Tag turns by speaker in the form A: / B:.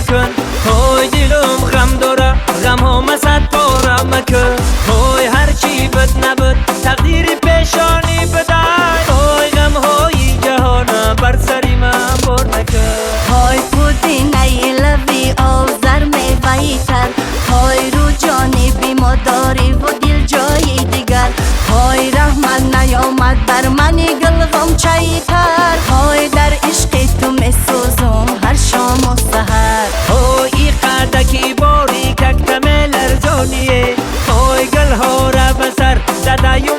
A: مکن. های دلم غم داره غم ها صد پاره مکن. های هرچی بد نبود تقدیر پیشانی بدای. های غم های جهان بر سری من بار نکن.
B: های پودینه لبی آوزر میوهی تر. های رو جانبی ما داری و دل جایی دیگر. های رحمت نیامد بر من گلغم چایی تر. های در عشق تو میسوزم هر شام و سحر.
A: های قدکی باری ککتم لرزانیه. های گل ها را بسر زده